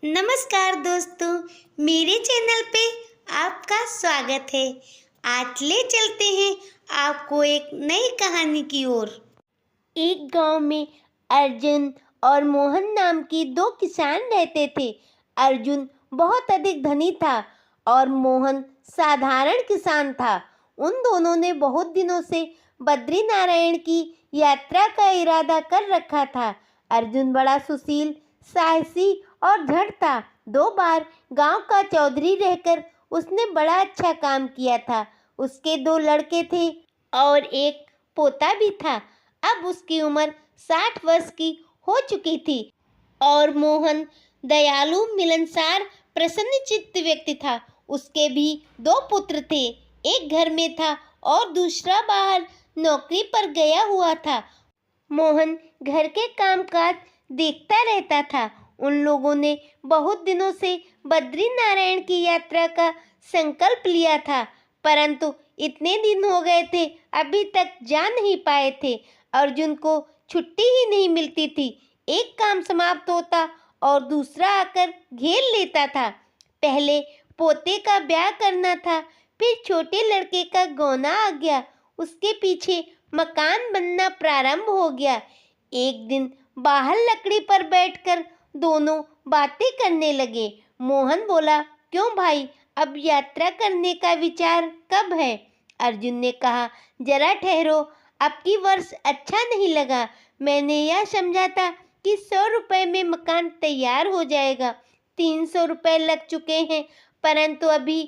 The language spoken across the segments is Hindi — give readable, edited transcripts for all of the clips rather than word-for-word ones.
नमस्कार दोस्तों, मेरे चैनल पे आपका स्वागत है। आज ले चलते हैं आपको एक नई कहानी की ओर। एक गांव में अर्जुन और मोहन नाम की दो किसान रहते थे। अर्जुन बहुत अधिक धनी था और मोहन साधारण किसान था। उन दोनों ने बहुत दिनों से बद्रीनारायण की यात्रा का इरादा कर रखा था। अर्जुन बड़ा सुशील, साहसी और झट था। 2 बार गांव का चौधरी रहकर उसने बड़ा अच्छा काम किया था। उसके 2 लड़के थे और एक पोता भी था। अब उसकी उम्र 60 वर्ष की हो चुकी थी और मोहन दयालु, मिलनसार, प्रसन्नचित्त व्यक्ति था। उसके भी 2 पुत्र थे। एक घर में था और दूसरा बाहर नौकरी पर गया हुआ था। मोहन घर के कामकाज देखता रहता था। उन लोगों ने बहुत दिनों से बद्रीनारायण की यात्रा का संकल्प लिया था, परंतु इतने दिन हो गए थे, अभी तक जा नहीं पाए थे। अर्जुन को छुट्टी ही नहीं मिलती थी। एक काम समाप्त होता और दूसरा आकर घेर लेता था। पहले पोते का ब्याह करना था, फिर छोटे लड़के का गौना आ गया, उसके पीछे मकान बनना प्रारंभ हो गया। एक दिन बाहर लकड़ी पर बैठकर दोनों बातें करने लगे। मोहन बोला, क्यों भाई, अब यात्रा करने का विचार कब है? अर्जुन ने कहा, जरा ठहरो, अब की वर्ष अच्छा नहीं लगा। मैंने यह समझा था कि 100 रुपए में मकान तैयार हो जाएगा। 300 रुपए लग चुके हैं, परंतु अभी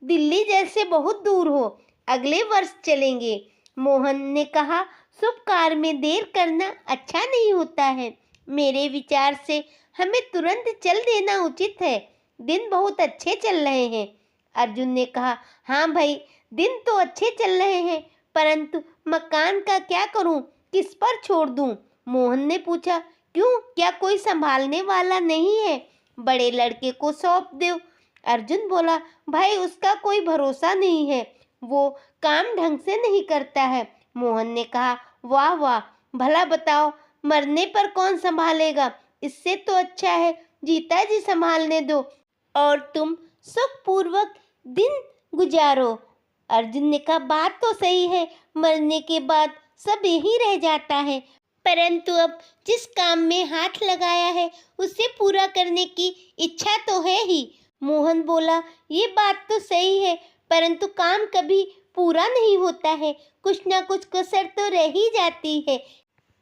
दिल्ली जैसे बहुत दूर हो, अगले वर्ष चलेंगे। मोहन ने कहा, शुभ कार्य में देर करना अच्छा नहीं होता है। मेरे विचार से हमें तुरंत चल देना उचित है। दिन बहुत अच्छे चल रहे हैं। अर्जुन ने कहा, हाँ भाई, दिन तो अच्छे चल रहे हैं, परंतु मकान का क्या करूं, किस पर छोड़ दूं? मोहन ने पूछा, क्यों, क्या कोई संभालने वाला नहीं है? बड़े लड़के को सौंप दो। अर्जुन बोला, भाई, उसका कोई भरोसा नहीं है, वो काम ढंग से नहीं करता है। मोहन ने कहा, वाह वाह, भला बताओ, मरने पर कौन संभालेगा? इससे तो अच्छा है जीता जी संभालने दो और तुम सुखपूर्वक दिन गुजारो। अर्जुन ने कहा, बात तो सही है, मरने के बाद सब यही रह जाता है, परंतु अब जिस काम में हाथ लगाया है उसे पूरा करने की इच्छा तो है ही। मोहन बोला, ये बात तो सही है, परंतु काम कभी पूरा नहीं होता है, कुछ ना कुछ कसर तो रह ही जाती है।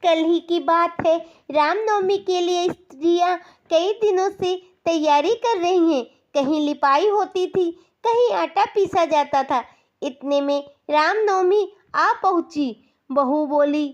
कल ही की बात है, रामनवमी के लिए स्त्रियां कई दिनों से तैयारी कर रही हैं। कहीं लिपाई होती थी, कहीं आटा पीसा जाता था। इतने में रामनवमी आ पहुंची। बहू बोली,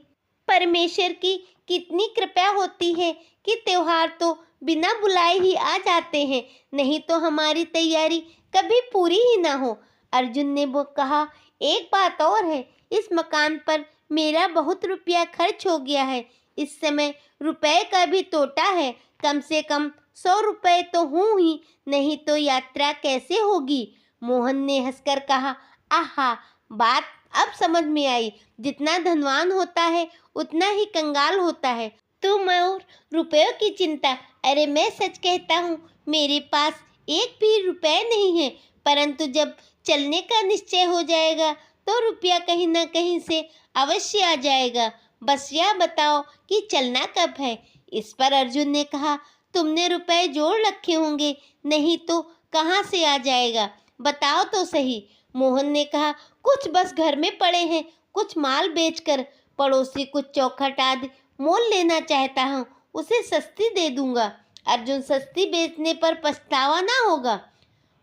परमेश्वर की कितनी कृपा होती है कि त्योहार तो बिना बुलाए ही आ जाते हैं, नहीं तो हमारी तैयारी कभी पूरी ही ना हो। अर्जुन ने वो कहा, एक बात और है, इस मकान पर मेरा बहुत रुपया खर्च हो गया है। इस समय रुपए का भी तोटा है, कम से कम 100 रुपए तो हूँ ही, नहीं तो यात्रा कैसे होगी? मोहन ने हंसकर कहा, आहा, बात अब समझ में आई। जितना धनवान होता है उतना ही कंगाल होता है। तुम और रुपयों की चिंता, अरे मैं सच कहता हूँ, मेरे पास एक भी रुपए नहीं है, परंतु जब चलने का निश्चय हो जाएगा तो रुपया कहीं ना कहीं से अवश्य आ जाएगा। बस यह बताओ कि चलना कब है? इस पर अर्जुन ने कहा, तुमने रुपए जोड़ रखे होंगे, नहीं तो कहाँ से आ जाएगा, बताओ तो सही। मोहन ने कहा, कुछ बस घर में पड़े हैं, कुछ माल बेचकर पड़ोसी कुछ चौखट आदि मोल लेना चाहता हूँ, उसे सस्ती दे दूंगा। अर्जुन, सस्ती बेचने पर पछतावा ना होगा?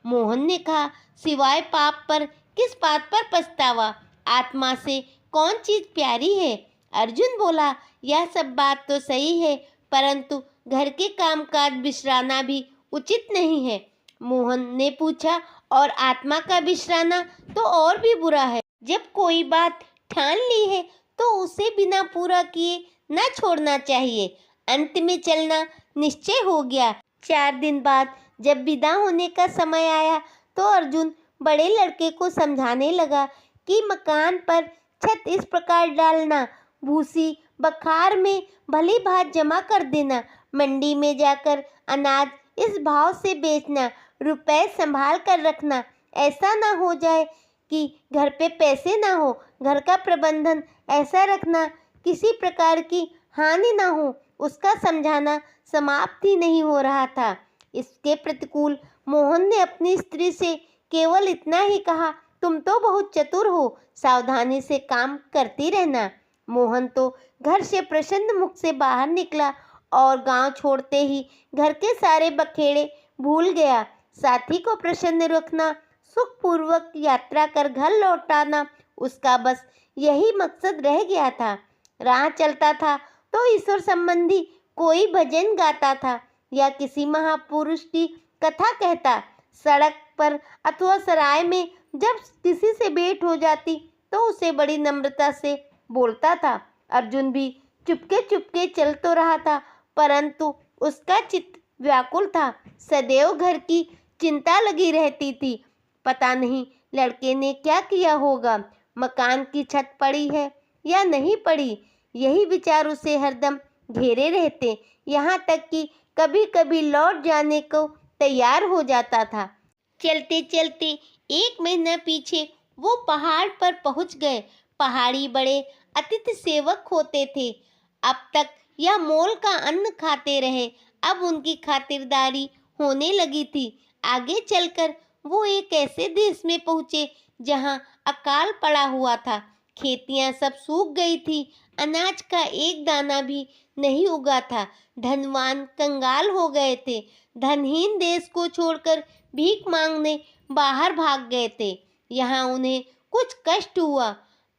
मोहन ने कहा, सिवाय पाप पर किस बात पर पछतावा? आत्मा से कौन चीज प्यारी है? अर्जुन बोला, यह सब बात तो सही है, परंतु घर के कामकाज विश्राना भी उचित नहीं है। मोहन ने पूछा, और आत्मा का विश्राना तो और भी बुरा है। जब कोई बात ठान ली है तो उसे बिना पूरा किए न छोड़ना चाहिए। अंत में चलना निश्चय हो गया। 4 दिन बाद जब विदा होने का समय आया तो अर्जुन बड़े लड़के को समझाने लगा कि मकान पर छत इस प्रकार डालना, भूसी बखार में भली भात जमा कर देना, मंडी में जाकर अनाज इस भाव से बेचना, रुपए संभाल कर रखना, ऐसा ना हो जाए कि घर पे पैसे ना हो। घर का प्रबंधन ऐसा रखना किसी प्रकार की हानि ना हो, उसका समझाना समाप्त ही नहीं हो रहा था। इसके प्रतिकूल मोहन ने अपनी स्त्री से केवल इतना ही कहा, तुम तो बहुत चतुर हो, सावधानी से काम करती रहना। मोहन तो घर से प्रसन्न मुख से बाहर निकला और गांव छोड़ते ही घर के सारे बखेड़े भूल गया। साथी को प्रसन्न रखना, सुखपूर्वक यात्रा कर घर लौटाना, उसका बस यही मकसद रह गया था। राह चलता था तो ईश्वर संबंधी कोई भजन गाता था या किसी महापुरुष की कथा कहता। सड़क पर अथवा सराय में जब किसी से भेंट हो जाती तो उसे बड़ी नम्रता से बोलता था। अर्जुन भी चुपके चुपके चल तो रहा था, परंतु उसका चित्त व्याकुल था। सदैव घर की चिंता लगी रहती थी। पता नहीं लड़के ने क्या किया होगा, मकान की छत पड़ी है या नहीं पड़ी, यही विचार उसे हरदम घेरे रहते। यहाँ तक कि कभी कभी लौट जाने को तैयार हो जाता था। चलते चलते 1 महीना पीछे वो पहाड़ पर पहुंच गए। पहाड़ी बड़े अतिथि सेवक होते थे। अब तक यह मोल का अन्न खाते रहे, अब उनकी खातिरदारी होने लगी थी। आगे चलकर वो एक ऐसे देश में पहुँचे जहाँ अकाल पड़ा हुआ था। खेतियाँ सब सूख गई थी, अनाज का एक दाना भी नहीं उगा था। धनवान कंगाल हो गए थे। धनहीन देश को छोड़कर भीख मांगने बाहर भाग गए थे। यहाँ उन्हें कुछ कष्ट हुआ।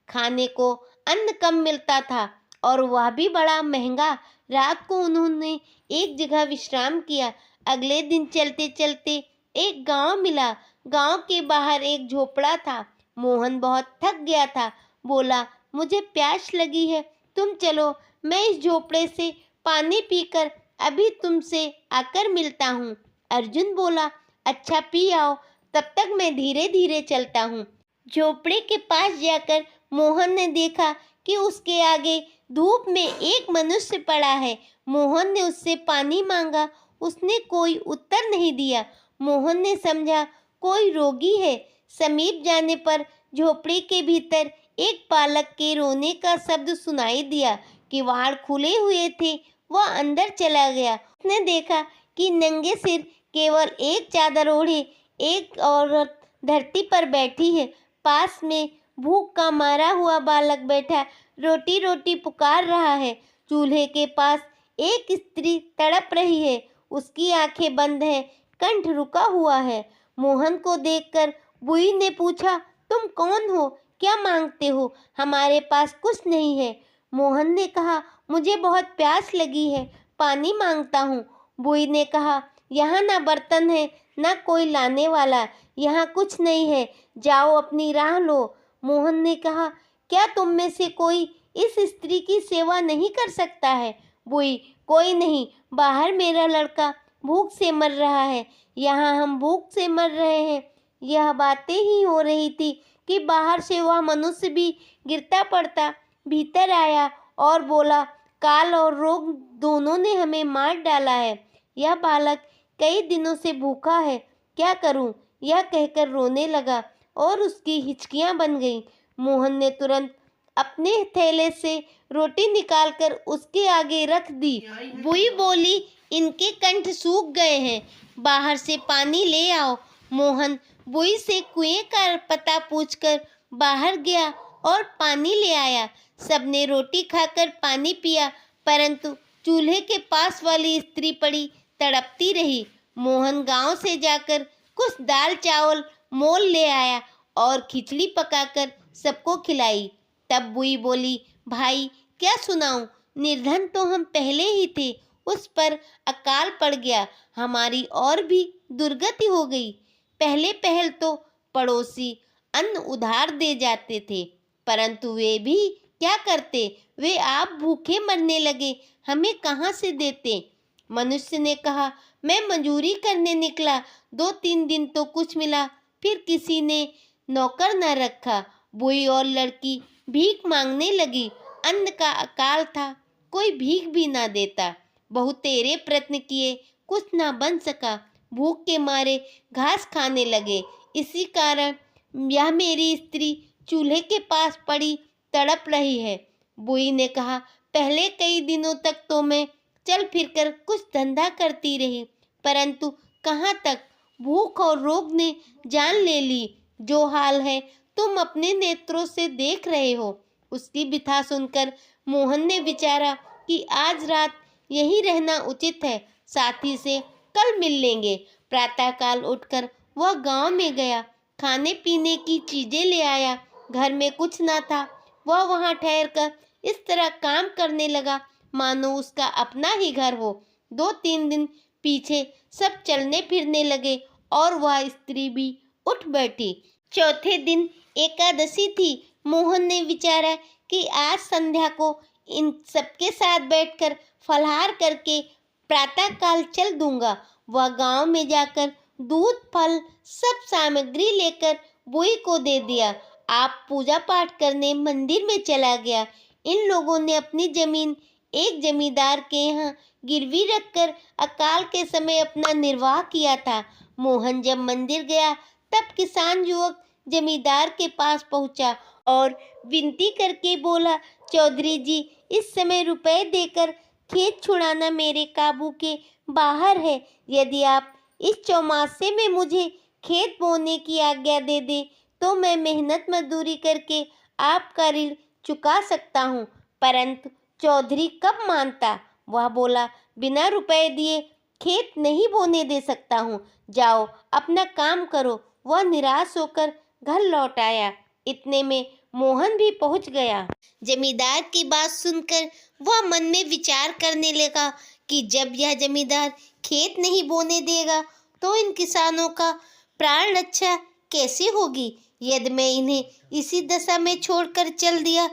खाने को अन्न कम मिलता था और वह भी बड़ा महंगा। रात को उन्होंने एक जगह विश्राम किया। अगले दिन चलते चलते एक गांव मिला। गांव के बाहर एक झोपड़ा था। मोहन बहुत थक गया था। बोला, मुझे प्यास लगी है, तुम चलो, मैं इस झोपड़े से पानी पीकर अभी तुमसे आकर मिलता हूँ। अर्जुन बोला, अच्छा पी आओ, तब तक मैं धीरे धीरे चलता हूँ। झोपड़े के पास जाकर मोहन ने देखा कि उसके आगे धूप में एक मनुष्य पड़ा है। मोहन ने उससे पानी मांगा, उसने कोई उत्तर नहीं दिया। मोहन ने समझा कोई रोगी है। समीप जाने पर झोपड़ी के भीतर एक बालक के रोने का शब्द सुनाई दिया। किवाड़ खुले हुए थे। वह अंदर चला गया। उसने देखा कि नंगे सिर केवल एक चादर ओढ़े एक औरत धरती पर बैठी है। पास में भूख का मारा हुआ बालक बैठा रोटी रोटी पुकार रहा है। चूल्हे के पास एक स्त्री तड़प रही है। उसकी आंखें बंद हैं, कंठ रुका हुआ है। मोहन को देखकर बुई ने पूछा, तुम कौन हो, क्या मांगते हो? हमारे पास कुछ नहीं है। मोहन ने कहा, मुझे बहुत प्यास लगी है, पानी मांगता हूँ। बुई ने कहा, यहाँ ना बर्तन है ना कोई लाने वाला, यहाँ कुछ नहीं है, जाओ अपनी राह लो। मोहन ने कहा, क्या तुम में से कोई इस स्त्री की सेवा नहीं कर सकता है? बुई, कोई नहीं, बाहर मेरा लड़का भूख से मर रहा है, यहाँ हम भूख से मर रहे हैं। यह बातें ही हो रही थी कि बाहर से वह मनुष्य भी गिरता पड़ता भीतर आया और बोला, काल और रोग दोनों ने हमें मार डाला है। यह बालक कई दिनों से भूखा है, क्या करूं? यह कहकर रोने लगा और उसकी हिचकियां बन गईं। मोहन ने तुरंत अपने थैले से रोटी निकालकर उसके आगे रख दी। बुई बोली, इनके कंठ सूख गए हैं, बाहर से पानी ले आओ। मोहन बुई से कुएं का पता पूछकर बाहर गया और पानी ले आया। सबने रोटी खाकर पानी पिया, परंतु चूल्हे के पास वाली स्त्री पड़ी तड़पती रही। मोहन गांव से जाकर कुछ दाल चावल मोल ले आया और खिचड़ी पकाकर सबको खिलाई। तब बुई बोली, भाई क्या सुनाऊं, निर्धन तो हम पहले ही थे, उस पर अकाल पड़ गया, हमारी और भी दुर्गति हो गई। पहले पहल तो पड़ोसी अन्न उधार दे जाते थे, परंतु वे भी क्या करते, वे आप भूखे मरने लगे, हमें कहाँ से देते। मनुष्य ने कहा, मैं मजूरी करने निकला, 2-3 दिन तो कुछ मिला, फिर किसी ने नौकर न रखा। बुई और लड़की भीख मांगने लगी। अन्न का अकाल था, कोई भीख भी ना देता। बहुतेरे प्रयत्न किए, कुछ ना बन सका। भूख के मारे घास खाने लगे। इसी कारण यह मेरी स्त्री चूल्हे के पास पड़ी तड़प रही है। बुई ने कहा, पहले कई दिनों तक तो मैं चल फिरकर कुछ धंधा करती रही, परंतु कहाँ तक, भूख और रोग ने जान ले ली। जो हाल है तुम अपने नेत्रों से देख रहे हो। उसकी बिथा सुनकर मोहन ने विचारा कि आज रात यहीं रहना उचित है, साथी से कल मिल लेंगे। प्रातःकाल उठकर वह गांव में गया, खाने पीने की चीजें ले आया। घर में कुछ ना था। वह वहां ठहरकर इस तरह काम करने लगा मानो उसका अपना ही घर हो। 2-3 दिन पीछे सब चलने फिरने लगे और वह स्त्री भी उठ बैठी। चौथे दिन एकादशी थी। मोहन ने विचारा कि आज संध्या को इन सबके साथ बैठकर फलाहार करके प्रातःकाल चल दूंगा। वह गांव में जाकर दूध, फल, सब सामग्री लेकर बुई को दे दिया। आप पूजा पाठ करने मंदिर में चला गया। इन लोगों ने अपनी जमीन एक जमींदार के यहाँ गिरवी रखकर अकाल के समय अपना निर्वाह किया था। मोहन जब मंदिर गया तब किसान युवक जमींदार के पास पहुंचा और विनती करके बोला, चौधरी जी, इस समय रुपए देकर खेत छुड़ाना मेरे काबू के बाहर है। यदि आप इस चौमासे में मुझे खेत बोने की आज्ञा दे दे तो मैं मेहनत मजदूरी करके आपका ऋण चुका सकता हूँ। परंतु चौधरी कब मानता। वह बोला, बिना रुपए दिए खेत नहीं बोने दे सकता हूँ। जाओ अपना काम करो। वह निराश होकर घर लौट आया। इतने में मोहन भी पहुंच गया। जमींदार की बात सुनकर वह मन में विचार करने लगा कि जब यह जमींदार खेत नहीं बोने देगा तो इन किसानों का प्राण रक्षा कैसे होगी। यदि मैं इन्हें इसी दशा में छोड़कर चल दिया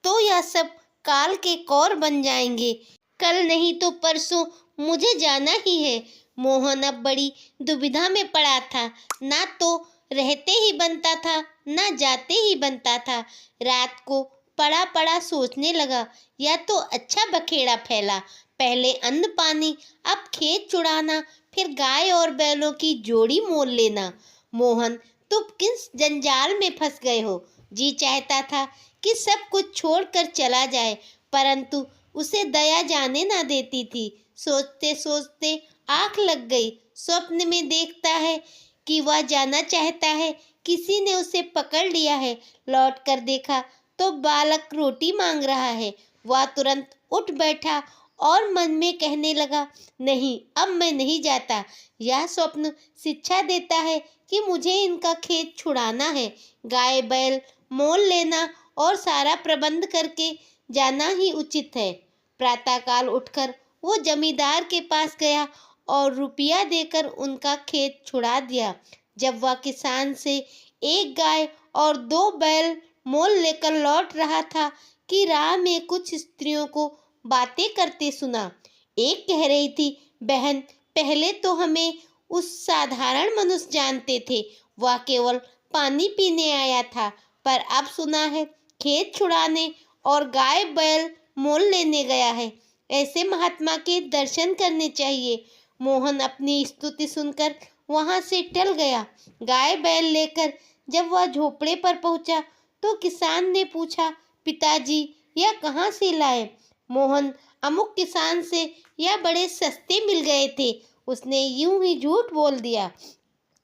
तो यह सब काल के कौर बन जाएंगे। कल नहीं तो परसों मुझे जाना ही है। मोहन अब बड़ी दुविधा में पड़ा था। ना तो रहते ही बनता था, ना जाते ही बनता था। रात को पड़ा पड़ा सोचने लगा, या तो अच्छा बखेड़ा फैला, पहले अन्न पानी, अब खेत छुड़ाना, फिर गाय और बैलों की जोड़ी मोल लेना। मोहन, तुम किस जंजाल में फंस गए हो। जी चाहता था कि सब कुछ छोड़कर चला जाए, परंतु उसे दया जाने ना देती थी। सोचते सोचते आंख लग गई। स्वप्न में देखता है कि वह जाना चाहता है, किसी ने उसे पकड़ लिया है। लौटकर देखा तो बालक रोटी मांग रहा है। वह तुरंत उठ बैठा और मन में कहने लगा, नहीं, अब मैं नहीं जाता। यह स्वप्न शिक्षा देता है कि मुझे इनका खेत छुड़ाना है, गाय बैल मोल लेना और सारा प्रबंध करके जाना ही उचित है। प्रातःकाल उठकर वो जमींदार के पास गया और रुपया देकर उनका खेत छुड़ा दिया। जब वह किसान से 1 गाय और 2 बैल मोल लेकर लौट रहा था कि राह में कुछ स्त्रियों को बातें करते सुना। एक कह रही थी, बहन, पहले तो हमें उस साधारण मनुष्य जानते थे, वह केवल पानी पीने आया था, पर अब सुना है खेत छुड़ाने और गाय बैल मोल लेने गया है। ऐसे महात्मा के दर्शन करने चाहिए। मोहन अपनी स्तुति सुनकर वहां से टल गया। गाय बैल लेकर जब वह झोपड़े पर पहुंचा तो किसान ने पूछा, पिताजी, यह कहाँ से लाए। मोहन, अमुक किसान से यह बड़े सस्ते मिल गए थे। उसने यूं ही झूठ बोल दिया।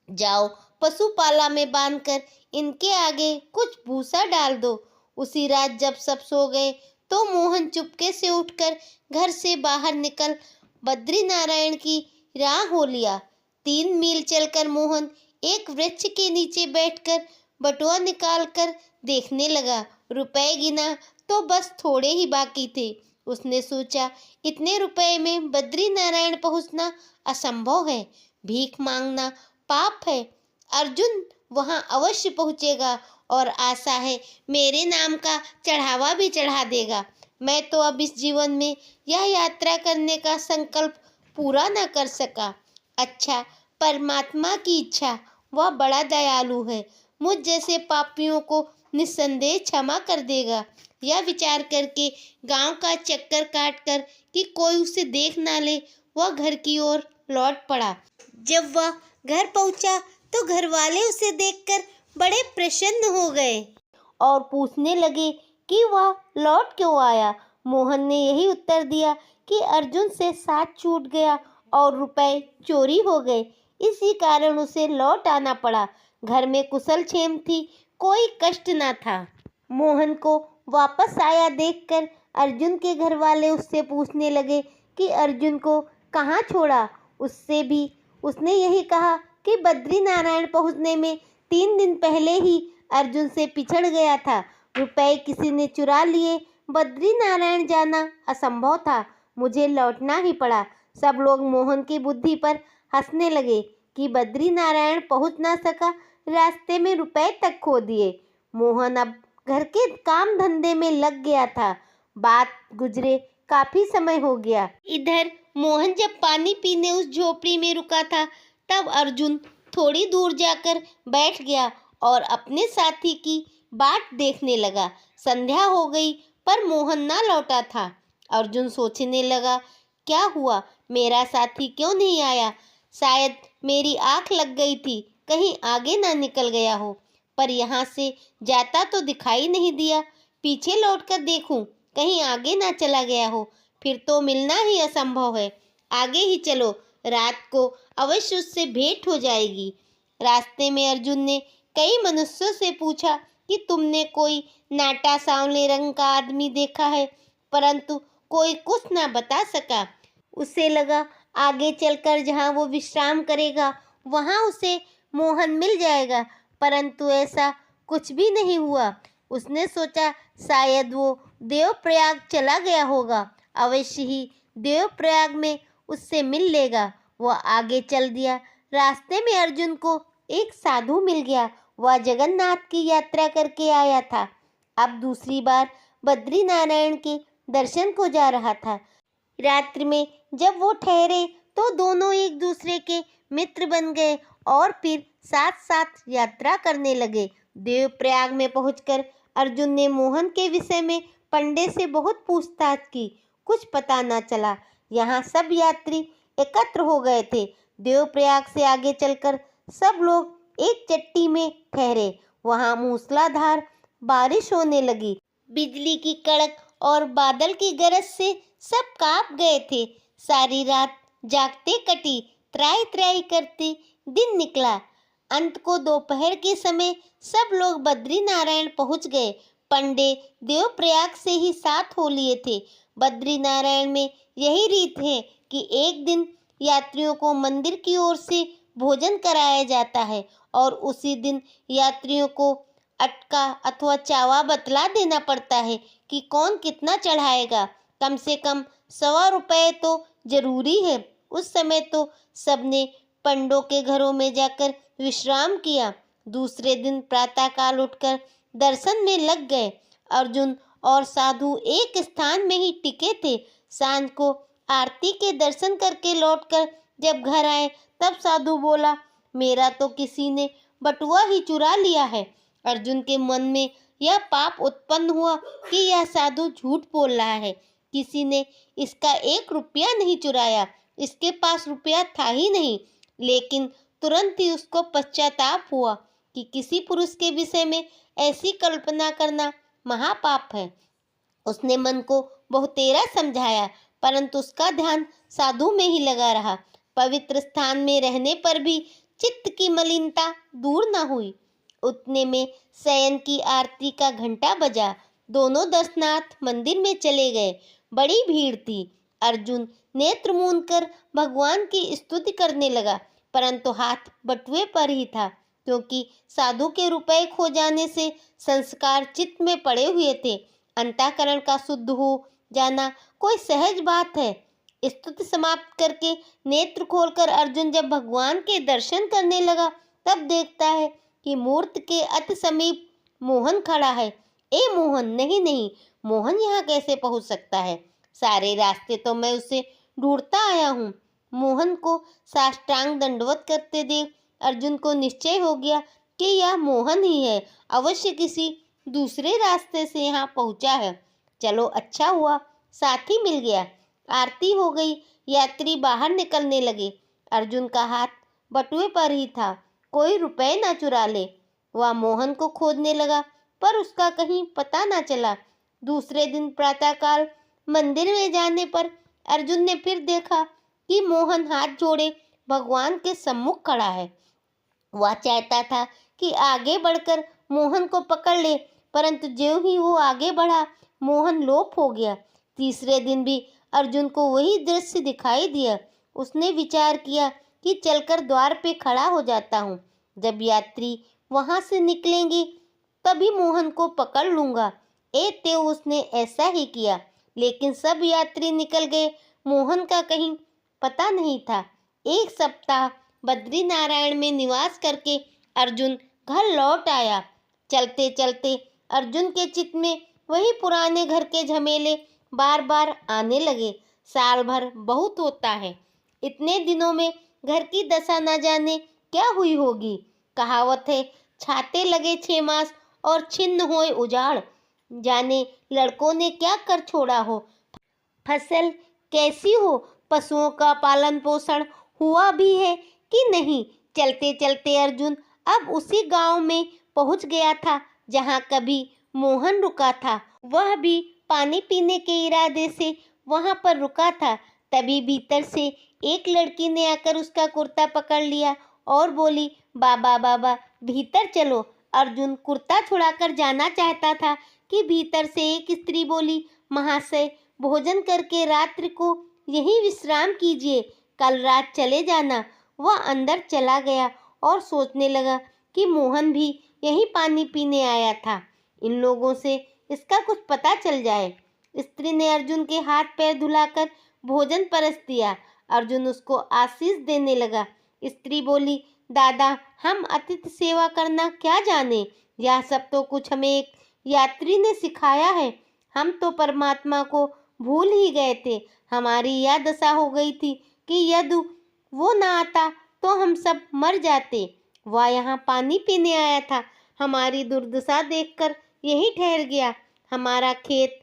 जाओ पशुपाला में बांधकर इनके आगे कुछ भूसा डाल दो। उसी रात जब सब सो गए तो मोहन चुपके से उठकर घर से बाहर निकल बद्रीनारायण की राह हो लिया। 3 मील चलकर मोहन एक वृक्ष के नीचे बैठकर बटुआ निकालकर देखने लगा। रुपए गिना तो बस थोड़े ही बाकी थे। उसने सोचा, इतने रुपए में बद्रीनारायण पहुंचना असंभव है, भीख मांगना पाप है। अर्जुन वहां अवश्य पहुंचेगा और आशा है मेरे नाम का चढ़ावा भी चढ़ा देगा। मैं तो अब इस जीवन में यह यात्रा करने का संकल्प पूरा न कर सका। अच्छा, परमात्मा की इच्छा, वह बड़ा दयालु है, मुझ जैसे पापियों को निस्संदेह क्षमा कर देगा। यह विचार करके गांव का चक्कर काटकर कि कोई उसे देख ना ले, वह घर की ओर लौट पड़ा। जब वह घर पहुंचा तो घर वाले उसे देखकर बड़े प्रसन्न हो गए और पूछने लगे कि वह लौट क्यों आया। मोहन ने यही उत्तर दिया कि अर्जुन से साथ छूट गया और रुपए चोरी हो गए, इसी कारण उसे लौट आना पड़ा। घर में कुशल क्षेम थी, कोई कष्ट न था। मोहन को वापस आया देखकर अर्जुन के घर वाले उससे पूछने लगे कि अर्जुन को कहाँ छोड़ा। उसने यही कहा कि बद्रीनारायण पहुँचने में 3 दिन पहले ही अर्जुन से पिछड़ गया था। रुपए किसी ने चुरा लिए, बद्रीनारायण जाना असंभव था, मुझे लौटना ही पड़ा। सब लोग मोहन की बुद्धि पर हंसने लगे कि बद्रीनारायण पहुंच ना सका, रास्ते में रुपए तक खो दिए। मोहन अब घर के काम धंधे में लग गया था। बात गुजरे काफी समय हो गया। इधर मोहन जब पानी पीने उस झोपड़ी में रुका था, तब अर्जुन थोड़ी दूर जाकर बैठ गया और अपने साथी की बाट देखने लगा। संध्या हो गई पर मोहन ना लौटा था। अर्जुन सोचने लगा, क्या हुआ, मेरा साथी क्यों नहीं आया? शायद मेरी आंख लग गई थी, कहीं आगे ना निकल गया हो। पर यहाँ से जाता तो दिखाई नहीं दिया, पीछे लौटकर देखूं, कहीं आगे ना चला गया हो, फिर तो मिलना ही असंभव है। आगे ही चलो, रात को अवश्य उससे भेंट हो जाएगी। रास्ते में अर्जुन ने कई मनुष्यों से पूछा कि तुमने कोई नाटा सांवले रंग का आदमी देखा है, परंतु कोई कुछ ना बता सका। उसे लगा आगे चलकर जहाँ वो विश्राम करेगा वहाँ उसे मोहन मिल जाएगा, परंतु ऐसा कुछ भी नहीं हुआ। उसने सोचा शायद वो देवप्रयाग चला गया होगा, अवश्य ही देवप्रयाग में उससे मिल लेगा। वह आगे चल दिया। रास्ते में अर्जुन को एक साधु मिल गया। वह जगन्नाथ की यात्रा करके आया था, अब दूसरी बार बद्रीनारायण के दर्शन को जा रहा था। रात्रि में जब वो ठहरे तो दोनों एक दूसरे के मित्र बन गए और फिर साथ साथ यात्रा करने लगे। देवप्रयाग में पहुंचकर अर्जुन ने मोहन के विषय में पंडे से बहुत पूछताछ की, कुछ पता न चला। यहाँ सब यात्री एकत्र हो गए थे। देवप्रयाग से आगे चलकर सब लोग एक चट्टी में ठहरे। वहाँ मूसलाधार बारिश होने लगी। बिजली की कड़क और बादल की गरज से सब कांप गए थे। सारी रात जागते कटी, त्राई त्राई करते दिन निकला। अंत को दोपहर के समय सब लोग बद्रीनारायण पहुंच गए। पंडे देवप्रयाग से ही साथ हो लिए थे। बद्रीनारायण में यही रीत है कि एक दिन यात्रियों को मंदिर की ओर से भोजन कराया जाता है और उसी दिन यात्रियों को अटका अथवा चावा बतला देना पड़ता है कि कौन कितना चढ़ाएगा। कम से कम 125 रुपये तो जरूरी है। उस समय तो सबने पंडों के घरों में जाकर विश्राम किया। दूसरे दिन प्रातःकाल उठकर दर्शन में लग गए। अर्जुन और साधु एक स्थान में ही टिके थे। सांझ को आरती के दर्शन करके लौटकर जब घर आए तब साधु बोला, मेरा तो किसी ने बटुआ ही चुरा लिया है। अर्जुन के मन में यह पाप उत्पन्न हुआ कि यह साधु झूठ बोल रहा है, किसी ने इसका 1 रुपया नहीं चुराया, इसके पास रुपया था ही नहीं। लेकिन तुरंत ही उसको पश्चाताप हुआ कि किसी पुरुष के विषय में ऐसी कल्पना करना महापाप है। उसने मन को बहुतेरा समझाया, परंतु उसका ध्यान साधु में ही लगा रहा। पवित्र स्थान में रहने पर भी चित्त की मलिनता दूर न हुई। उतने में शयन की आरती का घंटा बजा। दोनों दर्शनार्थ मंदिर में चले गए। बड़ी भीड़ थी। अर्जुन नेत्र मूंद कर भगवान की स्तुति करने लगा, परंतु हाथ बटुए पर ही था, क्योंकि साधु के रुपए खो जाने से संस्कार चित्त में पड़े हुए थे। अंतःकरण का शुद्ध हो जाना कोई सहज बात है। स्तुति समाप्त करके नेत्र खोलकर अर्जुन जब भगवान के दर्शन करने लगा तब देखता है कि मूर्ति के अति समीप मोहन खड़ा है। ए मोहन, नहीं नहीं, मोहन यहाँ कैसे पहुँच सकता है? सारे रास्ते तो मैं उसे ढूंढता आया हूँ। मोहन को साष्टांग दंडवत करते देख अर्जुन को निश्चय हो गया कि यह मोहन ही है, अवश्य किसी दूसरे रास्ते से यहाँ पहुँचा है। चलो अच्छा हुआ साथी मिल गया। आरती हो गई, यात्री बाहर निकलने लगे। अर्जुन का हाथ बटुए पर ही था, कोई रुपए ना चुरा ले। वह मोहन को खोजने लगा पर उसका कहीं पता ना चला। दूसरे दिन प्रातःकाल मंदिर में जाने पर अर्जुन ने फिर देखा कि मोहन हाथ जोड़े भगवान के सम्मुख खड़ा है। वह चाहता था कि आगे बढ़कर मोहन को पकड़ ले, परंतु ज्यों ही वो आगे बढ़ा मोहन लोप हो गया। तीसरे दिन भी अर्जुन को वही दृश्य दिखाई दिया। उसने विचार किया कि चलकर द्वार पे खड़ा हो जाता हूँ, जब यात्री वहां से निकलेंगे तभी मोहन को पकड़ लूंगा। त्यों उसने ऐसा ही किया, लेकिन सब यात्री निकल गए, मोहन का कहीं पता नहीं था। एक सप्ताह बद्रीनारायण में निवास करके अर्जुन घर लौट आया। चलते चलते अर्जुन के चित्त में वही पुराने घर के झमेले बार बार आने लगे। साल भर बहुत होता है, इतने दिनों में घर की दशा न जाने क्या हुई होगी। कहावत है, छाते लगे 6 मास और छिन्न होए उजाड़। जाने लड़कों ने क्या कर छोड़ा हो, फसल कैसी हो, पशुओं का पालन पोषण हुआ भी है कि नहीं। चलते चलते अर्जुन अब उसी गांव में पहुंच गया था जहां कभी मोहन रुका था। वह भी पानी पीने के इरादे से वहां पर रुका था। तभी भीतर से एक लड़की ने आकर उसका कुर्ता पकड़ लिया और बोली, बाबा बाबा भीतर चलो। अर्जुन कुर्ता छुड़ाकर जाना चाहता था कि भीतर से एक स्त्री बोली, महाशय भोजन करके रात्रि को यहीं विश्राम कीजिए, कल रात चले जाना। वह अंदर चला गया और सोचने लगा कि मोहन भी यहीं पानी पीने आया था, इन लोगों से इसका कुछ पता चल जाए। स्त्री ने अर्जुन के हाथ पैर धुलाकर भोजन परस दिया। अर्जुन उसको आशीष देने लगा। स्त्री बोली, दादा हम अतिथि सेवा करना क्या जाने, यह सब तो कुछ हमें एक यात्री ने सिखाया है। हम तो परमात्मा को भूल ही गए थे। हमारी यह दशा हो गई थी कि यदि वो ना आता तो हम सब मर जाते। वह यहाँ पानी पीने आया था, हमारी दुर्दशा देखकर यहीं ठहर गया। हमारा खेत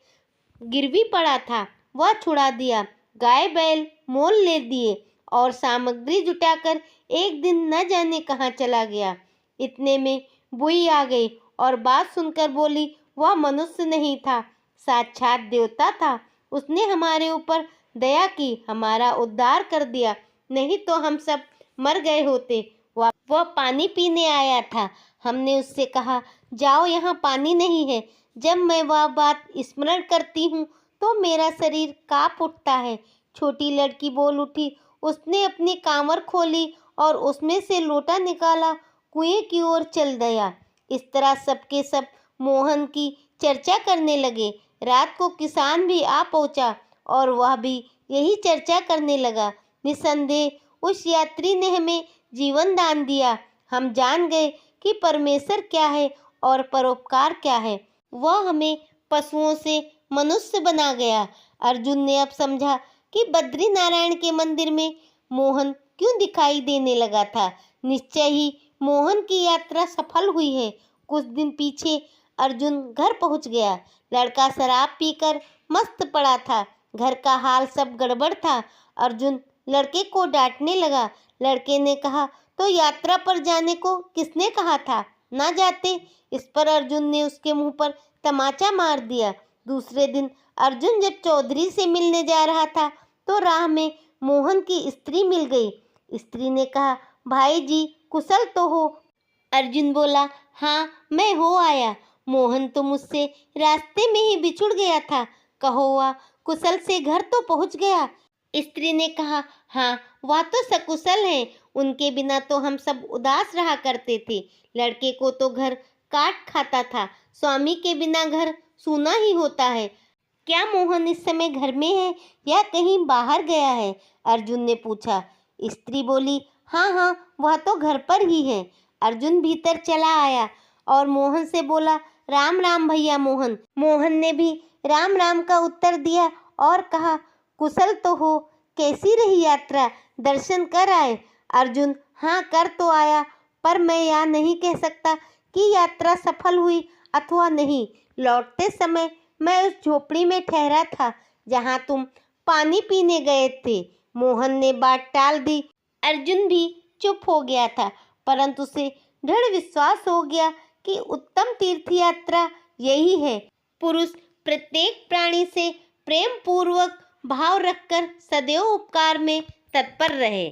गिरवी पड़ा था, वह छुड़ा दिया, गाय बैल मोल ले दिए और सामग्री जुटाकर एक दिन न जाने कहाँ चला गया। इतने में बुई आ गई और बात सुनकर बोली, वह मनुष्य नहीं था, साक्षात देवता था। उसने हमारे ऊपर दया की, हमारा उद्धार कर दिया, नहीं तो हम सब मर गए होते। वह पानी पीने आया था। हमने उससे कहा, जाओ यहाँ पानी नहीं है। जब मैं वह बात स्मरण करती हूँ तो मेरा शरीर काँप उठता है। छोटी लड़की बोल उठी। उसने अपनी कांवर खोली और उसमें से लोटा निकाला, कुएं की ओर चल गया। इस तरह सबके सब मोहन की चर्चा करने लगे। रात को किसान भी आ पहुंचा और वह भी यही चर्चा करने लगा। निसंदेह उस यात्री ने हमें जीवन दान दिया। हम जान गए कि परमेश्वर क्या है और परोपकार क्या है। वह हमें पशुओं से मनुष्य बना गया। अर्जुन ने अब समझा कि बद्रीनारायण के मंदिर में मोहन क्यों दिखाई देने लगा था। निश्चय ही मोहन की यात्रा सफल हुई है। कुछ दिन पीछे अर्जुन घर पहुंच गया। लड़का शराब पीकर मस्त पड़ा था। घर का हाल सब गड़बड़ था। अर्जुन लड़के को डांटने लगा। लड़के ने कहा, तो यात्रा पर जाने को किसने कहा था, ना जाते। इस पर अर्जुन ने उसके मुंह पर तमाचा मार दिया। दूसरे दिन अर्जुन जब चौधरी से मिलने जा रहा था तो राह में मोहन की स्त्री मिल गई। स्त्री ने कहा, भाई जी कुशल तो हो। अर्जुन बोला, हाँ मैं हो आया। मोहन तो मुझसे रास्ते में ही बिछुड़ गया था, कहो वह कुशल से घर तो पहुंच गया। स्त्री ने कहा, हाँ वह तो सकुशल है, उनके बिना तो हम सब उदास रहा करते थे। लड़के को तो घर काट खाता था, स्वामी के बिना घर सूना ही होता है। क्या मोहन इस समय घर में है या कहीं बाहर गया है? अर्जुन ने पूछा। स्त्री बोली, हाँ हाँ वह तो घर पर ही है। अर्जुन भीतर चला आया और मोहन से बोला, राम राम भैया मोहन। मोहन ने भी राम राम का उत्तर दिया और कहा, कुशल तो हो, कैसी रही यात्रा, दर्शन कर आए? अर्जुन, हाँ कर तो आया, पर मैं यह नहीं कह सकता कि यात्रा सफल हुई अथवा नहीं। लौटते समय मैं उस झोपड़ी में ठहरा था जहाँ तुम पानी पीने गए थे। मोहन ने बात टाल दी। अर्जुन भी चुप हो गया था, परंतु उसे दृढ़ विश्वास हो गया कि उत्तम तीर्थ यात्रा यही है। पुरुष प्रत्येक प्राणी से प्रेम पूर्वक भाव रखकर सदैव उपकार में तत्पर रहे।